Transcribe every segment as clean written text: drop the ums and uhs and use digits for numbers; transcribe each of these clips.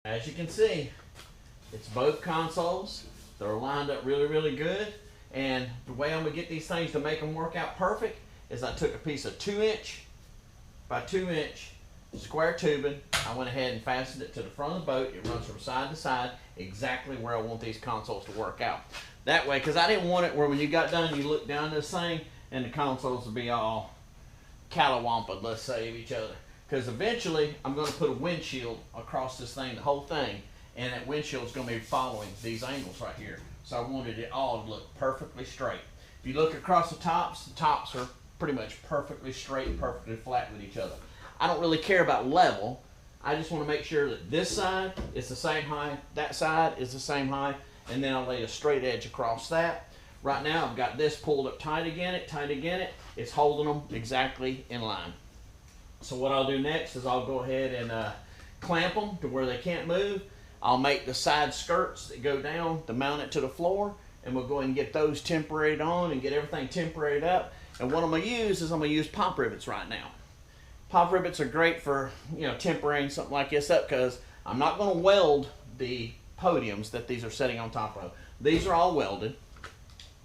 As you can see, it's both consoles. They're lined up really, really good. And the way I'm gonna get these things to make them work out perfect is I took a piece of 2" by 2" square tubing. I went ahead and fastened it to the front of the boat. It runs from side to side, exactly where I want these consoles to work out. That way, because I didn't want it where when you got done, you look down this thing and the consoles would be all catawamped, let's say, of each other. Because eventually, I'm going to put a windshield across this thing, the whole thing, and that windshield is going to be following these angles right here. So I wanted it all to look perfectly straight. If you look across the tops are pretty much perfectly straight and perfectly flat with each other. I don't really care about level. I just want to make sure that this side is the same height, that side is the same height, and then I'll lay a straight edge across that. Right now I've got this pulled up tight again. It's holding them exactly in line. So what I'll do next is I'll go ahead and clamp them to where they can't move. I'll make the side skirts that go down to mount it to the floor, and we'll go ahead and get those temporaried on and get everything temporaried up. And what I'm going to use is I'm going to use pop rivets right now. Pop rivets are great for, temporary something like this up, because I'm not going to weld the podiums that these are sitting on top of. These are all welded,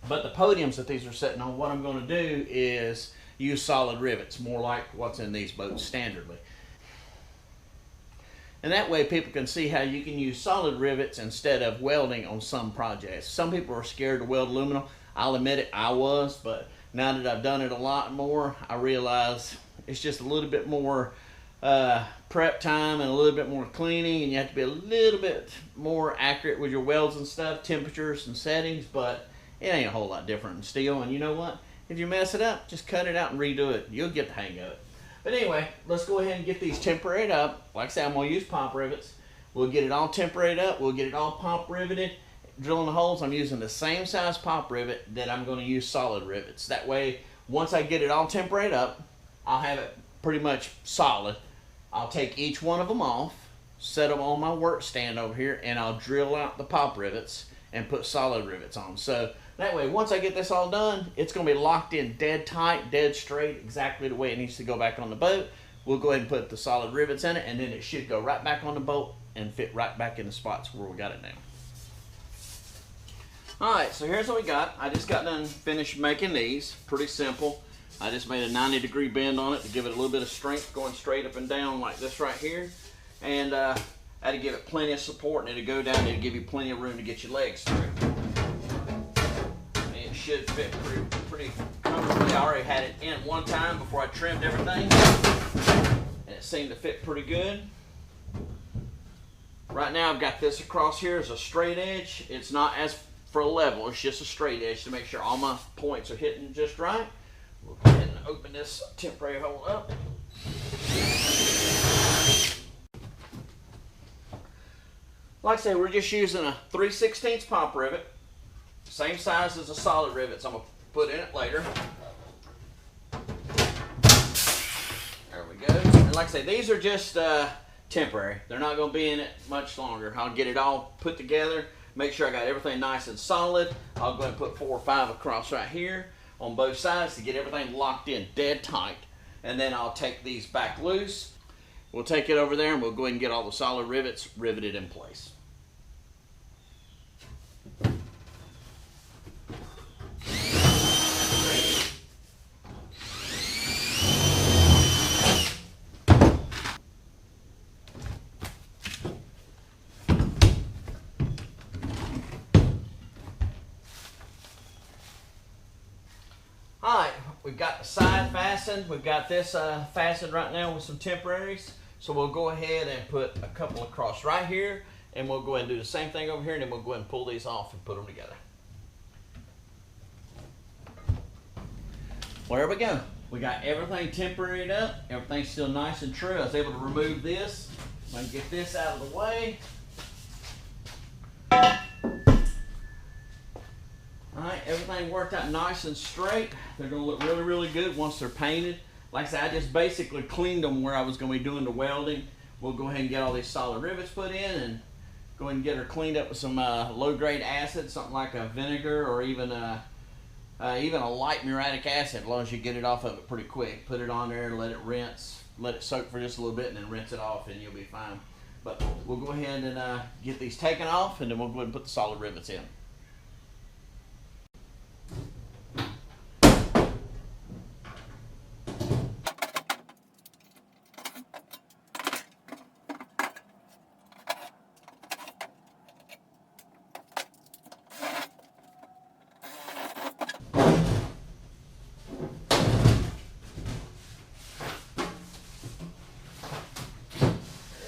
but the podiums that these are sitting on, what I'm going to do is use solid rivets, more like what's in these boats standardly. And that way people can see how you can use solid rivets instead of welding on some projects. Some people are scared to weld aluminum. I'll admit it, I was, but now that I've done it a lot more, I realize it's just a little bit more prep time and a little bit more cleaning, and you have to be a little bit more accurate with your welds and stuff, temperatures and settings, but it ain't a whole lot different than steel. And you know what? If you mess it up, just cut it out and redo it. You'll get the hang of it. But anyway, let's go ahead and get these temporaried up. Like I said, I'm going to use pop rivets. We'll get it all temporaried up. We'll get it all pop riveted. Drilling the holes, I'm using the same size pop rivet that I'm going to use solid rivets. That way, once I get it all temporaried up, I'll have it pretty much solid. I'll take each one of them off, set them on my work stand over here, and I'll drill out the pop rivets and put solid rivets on. So that way, once I get this all done, it's going to be locked in dead tight, dead straight, exactly the way it needs to go back on the boat. We'll go ahead and put the solid rivets in it, and then it should go right back on the boat and fit right back in the spots where we got it now. Alright, so here's what we got. I just got done finished making these. Pretty simple. I just made a 90-degree bend on it to give it a little bit of strength going straight up and down like this right here. And I had to give it plenty of support, and it'll go down and it'll give you plenty of room to get your legs through. And it should fit pretty comfortably. I already had it in one time before I trimmed everything, and it seemed to fit pretty good. Right now I've got this across here as a straight edge. It's not as for a level, it's just a straight edge to make sure all my points are hitting just right. We'll go ahead and open this temporary hole up. Like I said, we're just using a 3/16 pop rivet, same size as the solid rivets I'm going to put in it later. There we go. And like I say, these are just temporary. They're not going to be in it much longer. I'll get it all put together, make sure I got everything nice and solid. I'll go ahead and put 4 or 5 across right here on both sides to get everything locked in dead tight. And then I'll take these back loose. We'll take it over there and we'll go ahead and get all the solid rivets riveted in place. Alright, we've got the side fastened. We've got this fastened right now with some temporaries. So we'll go ahead and put a couple across right here, and we'll go ahead and do the same thing over here, and then we'll go ahead and pull these off and put them together. Well, there we go. We got everything temporaried up. Everything's still nice and true. I was able to remove this. I can get this out of the way. Alright, everything worked out nice and straight. They're going to look really, really good once they're painted. Like I said, I just basically cleaned them where I was going to be doing the welding. We'll go ahead and get all these solid rivets put in and go ahead and get her cleaned up with some low-grade acid, something like a vinegar or even a light muriatic acid, as long as you get it off of it pretty quick. Put it on there and let it rinse. Let it soak for just a little bit and then rinse it off and you'll be fine. But we'll go ahead and get these taken off, and then we'll go ahead and put the solid rivets in.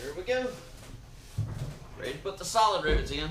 There we go. Ready to put the solid rivets in.